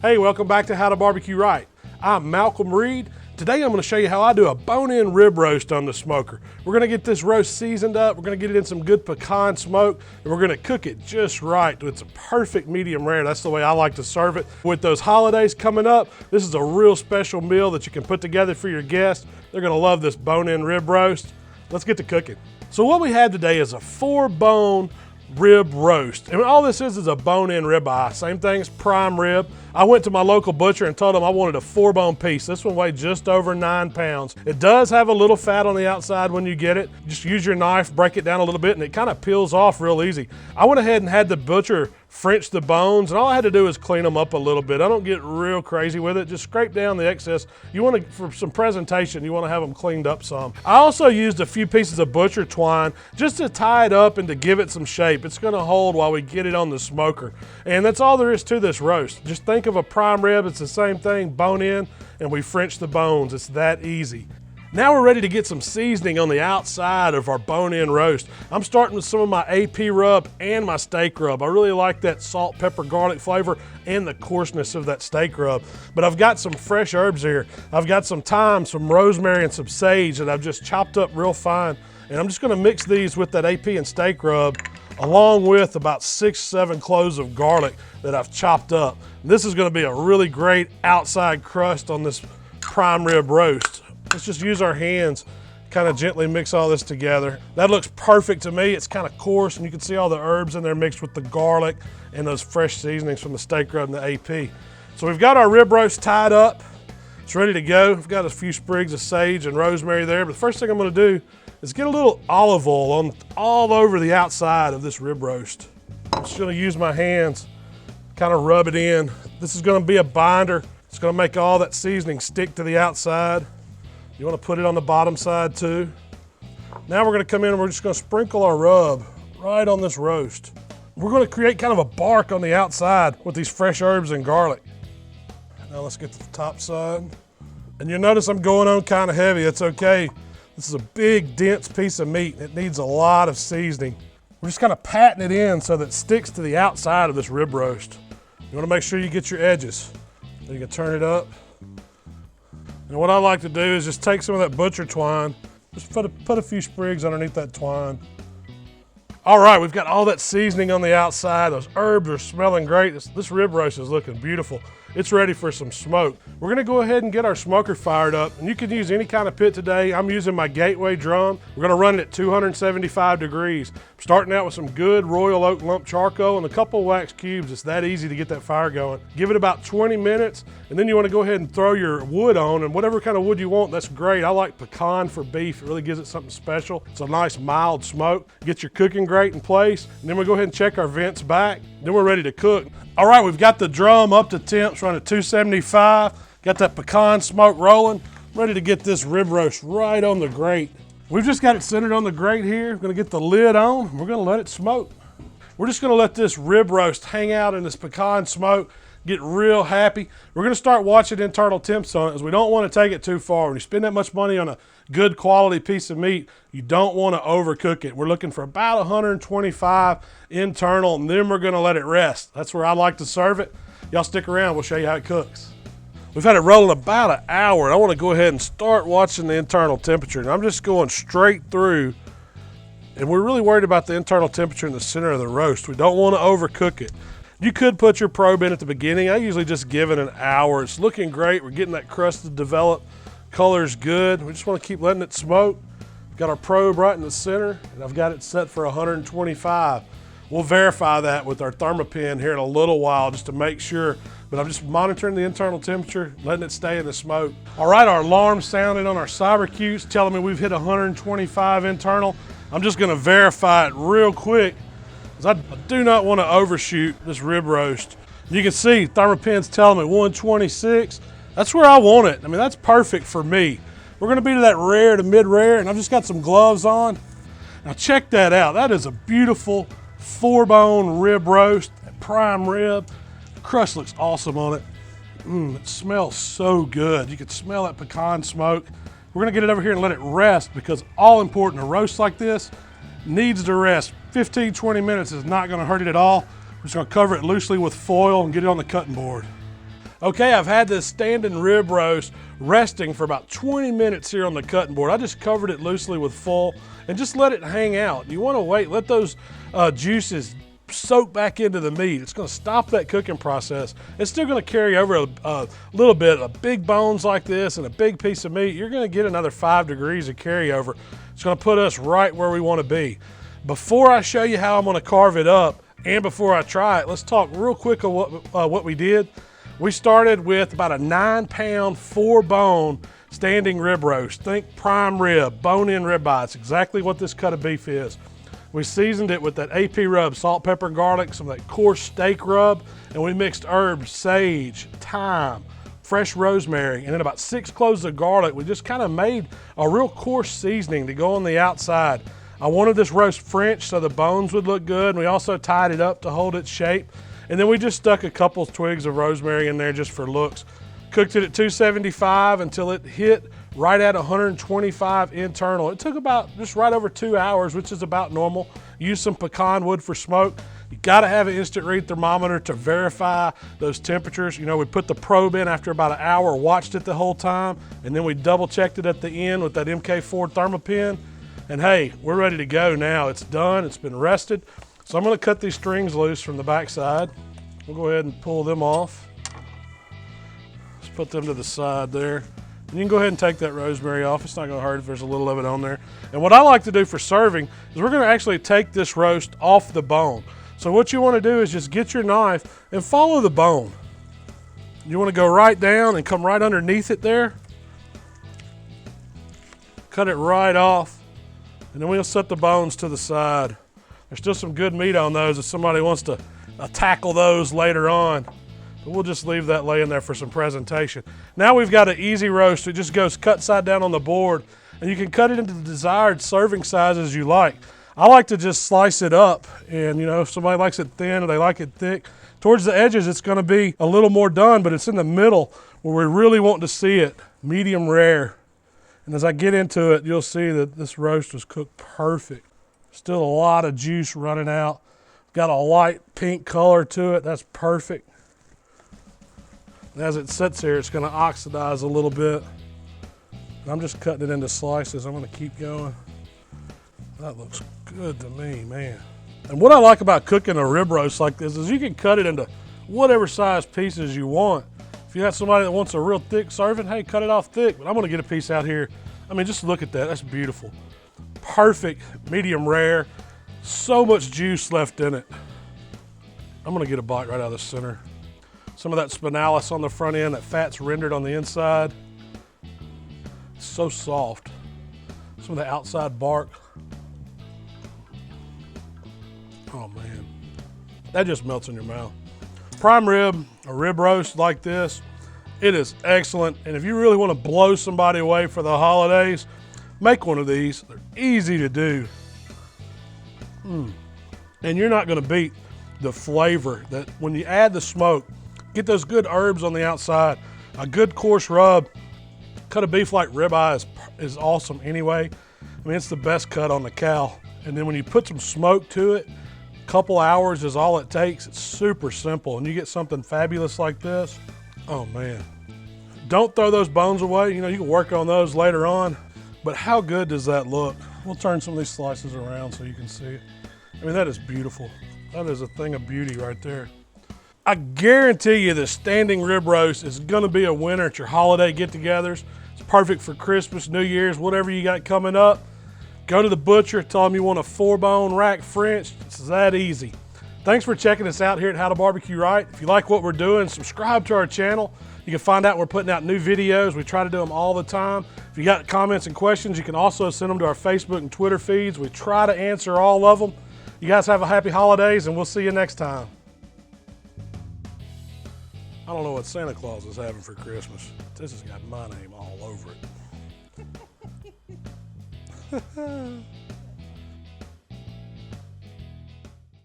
Hey, welcome back to How to Barbecue Right. I'm Malcolm Reed. Today I'm going to show you how I do a bone-in rib roast on the smoker. We're going to get this roast seasoned up, we're going to get it in some good pecan smoke, and we're going to cook it just right. It's a perfect medium rare. That's the way I like to serve it. With those holidays coming up, this is a real special meal that you can put together for your guests. They're going to love this bone-in rib roast. Let's get to cooking. So what we have today is a 4-bone rib roast. And all this is a bone-in ribeye. Same thing as prime rib. I went to my local butcher and told him I wanted a 4-bone piece. This one weighed just over 9 pounds. It does have a little fat on the outside when you get it. Just use your knife, break it down a little bit, and it kind of peels off real easy. I went ahead and had the butcher French the bones, and all I had to do is clean them up a little bit. I don't get real crazy with it. Just scrape down the excess. You want to, for some presentation, you want to have them cleaned up some. I also used a few pieces of butcher twine just to tie it up and to give it some shape. It's going to hold while we get it on the smoker. And that's all there is to this roast. Just think of a prime rib. It's the same thing, bone in, and we French the bones. It's that easy. Now we're ready to get some seasoning on the outside of our bone-in roast. I'm starting with some of my AP rub and my steak rub. I really like that salt, pepper, garlic flavor and the coarseness of that steak rub. But I've got some fresh herbs here. I've got some thyme, some rosemary, and some sage that I've just chopped up real fine. And I'm just gonna mix these with that AP and steak rub along with about 6-7 cloves of garlic that I've chopped up. And this is gonna be a really great outside crust on this prime rib roast. Let's just use our hands, kind of gently mix all this together. That looks perfect to me. It's kind of coarse, and you can see all the herbs in there mixed with the garlic and those fresh seasonings from the steak rub and the AP. So we've got our rib roast tied up. It's ready to go. We've got a few sprigs of sage and rosemary there, but the first thing I'm gonna do is get a little olive oil on all over the outside of this rib roast. I'm just gonna use my hands, kind of rub it in. This is gonna be a binder. It's gonna make all that seasoning stick to the outside. You want to put it on the bottom side too. Now we're going to come in and we're just going to sprinkle our rub right on this roast. We're going to create kind of a bark on the outside with these fresh herbs and garlic. Now let's get to the top side. And you'll notice I'm going on kind of heavy. It's okay. This is a big, dense piece of meat. It needs a lot of seasoning. We're just kind of patting it in so that it sticks to the outside of this rib roast. You want to make sure you get your edges. Then you can turn it up. And what I like to do is just take some of that butcher twine, just put a few sprigs underneath that twine. All right, we've got all that seasoning on the outside. Those herbs are smelling great. This rib roast is looking beautiful. It's ready for some smoke. We're gonna go ahead and get our smoker fired up, and you can use any kind of pit today. I'm using my Gateway drum. We're gonna run it at 275 degrees. I'm starting out with some good Royal Oak lump charcoal and a couple wax cubes. It's that easy to get that fire going. Give it about 20 minutes, and then you wanna go ahead and throw your wood on, and whatever kind of wood you want, that's great. I like pecan for beef. It really gives it something special. It's a nice mild smoke. Get your cooking grate in place, and then we'll go ahead and check our vents back. Then we're ready to cook. All right, we've got the drum up to temps, running at 275. Got that pecan smoke rolling. Ready to get this rib roast right on the grate. We've just got it centered on the grate here. We're gonna get the lid on. We're gonna let it smoke. We're just gonna let this rib roast hang out in this pecan smoke, get real happy. We're gonna start watching internal temps on it, as we don't wanna take it too far. When you spend that much money on a good quality piece of meat, you don't wanna overcook it. We're looking for about 125 internal, and then we're gonna let it rest. That's where I like to serve it. Y'all stick around, we'll show you how it cooks. We've had it rolling about an hour, and I wanna go ahead and start watching the internal temperature. And I'm just going straight through, and we're really worried about the internal temperature in the center of the roast. We don't wanna overcook it. You could put your probe in at the beginning. I usually just give it an hour. It's looking great. We're getting that crust to develop. Color's good. We just want to keep letting it smoke. Got our probe right in the center, and I've got it set for 125. We'll verify that with our thermopin here in a little while just to make sure, but I'm just monitoring the internal temperature, letting it stay in the smoke. All right, our alarm sounded on our CyberQs telling me we've hit 125 internal. I'm just gonna verify it real quick, because I do not want to overshoot this rib roast. You can see thermopin's telling me 126. That's where I want it. I mean, that's perfect for me. We're gonna be to that rare to mid-rare, and I've just got some gloves on. Now check that out. That is a beautiful 4-bone rib roast, that prime rib. The crust looks awesome on it. It smells so good. You can smell that pecan smoke. We're gonna get it over here and let it rest, because all important, a roast like this needs to rest. 15, 20 minutes is not gonna hurt it at all. We're just gonna cover it loosely with foil and get it on the cutting board. Okay, I've had this standing rib roast resting for about 20 minutes here on the cutting board. I just covered it loosely with foil and just let it hang out. You want to wait, let those juices soak back into the meat. It's going to stop that cooking process. It's still going to carry over a little bit of big bones like this and a big piece of meat. You're going to get another 5 degrees of carryover. It's going to put us right where we want to be. Before I show you how I'm going to carve it up and before I try it, let's talk real quick of what we did. We started with about a 9-pound, 4-bone standing rib roast. Think prime rib, bone-in ribeye. It's exactly what this cut of beef is. We seasoned it with that AP rub, salt, pepper, garlic, some of that coarse steak rub, and we mixed herbs, sage, thyme, fresh rosemary, and then about 6 cloves of garlic. We just kind of made a real coarse seasoning to go on the outside. I wanted this roast French so the bones would look good, and we also tied it up to hold its shape. And then we just stuck a couple twigs of rosemary in there just for looks. Cooked it at 275 until it hit right at 125 internal. It took about just right over 2 hours, which is about normal. Use some pecan wood for smoke. You gotta have an instant read thermometer to verify those temperatures. You know, we put the probe in after about an hour, watched it the whole time, and then we double checked it at the end with that MK4 thermopin. And hey, we're ready to go now. It's done, it's been rested. So I'm gonna cut these strings loose from the backside. We'll go ahead and pull them off. Just put them to the side there. And you can go ahead and take that rosemary off. It's not gonna hurt if there's a little of it on there. And what I like to do for serving is we're gonna actually take this roast off the bone. So what you wanna do is just get your knife and follow the bone. You wanna go right down and come right underneath it there. Cut it right off. And then we'll set the bones to the side. There's still some good meat on those if somebody wants to tackle those later on. But we'll just leave that laying there for some presentation. Now we've got an easy roast. It just goes cut side down on the board, and you can cut it into the desired serving sizes you like. I like to just slice it up, and you know, if somebody likes it thin or they like it thick, towards the edges it's gonna be a little more done, but it's in the middle where we really want to see it, medium rare. And as I get into it, you'll see that this roast was cooked perfect. Still a lot of juice running out. Got a light pink color to it. That's perfect. And as it sits here, it's going to oxidize a little bit. And I'm just cutting it into slices. I'm going to keep going. That looks good to me, man. And what I like about cooking a rib roast like this is you can cut it into whatever size pieces you want. If you have somebody that wants a real thick serving, hey, cut it off thick. But I'm going to get a piece out here. I mean, just look at that. That's beautiful. Perfect, medium rare, so much juice left in it. I'm gonna get a bite right out of the center. Some of that spinalis on the front end, that fat's rendered on the inside. It's so soft. Some of the outside bark. Oh man, that just melts in your mouth. Prime rib, a rib roast like this, it is excellent. And if you really wanna blow somebody away for the holidays, make one of these. They're easy to do. And you're not gonna beat the flavor that when you add the smoke, get those good herbs on the outside, a good coarse rub. Cut of beef like ribeye is awesome anyway. I mean, it's the best cut on the cow. And then when you put some smoke to it, a couple hours is all it takes. It's super simple. And you get something fabulous like this. Oh man. Don't throw those bones away. You know, you can work on those later on. But how good does that look? We'll turn some of these slices around so you can see it. I mean, that is beautiful. That is a thing of beauty right there. I guarantee you the standing rib roast is gonna be a winner at your holiday get-togethers. It's perfect for Christmas, New Year's, whatever you got coming up. Go to the butcher, tell them you want a 4-bone rack French. It's that easy. Thanks for checking us out here at HowToBBQRight. If you like what we're doing, subscribe to our channel. You can find out we're putting out new videos. We try to do them all the time. If you got comments and questions, you can also send them to our Facebook and Twitter feeds. We try to answer all of them. You guys have a happy holidays, and we'll see you next time. I don't know what Santa Claus is having for Christmas. This has got my name all over it.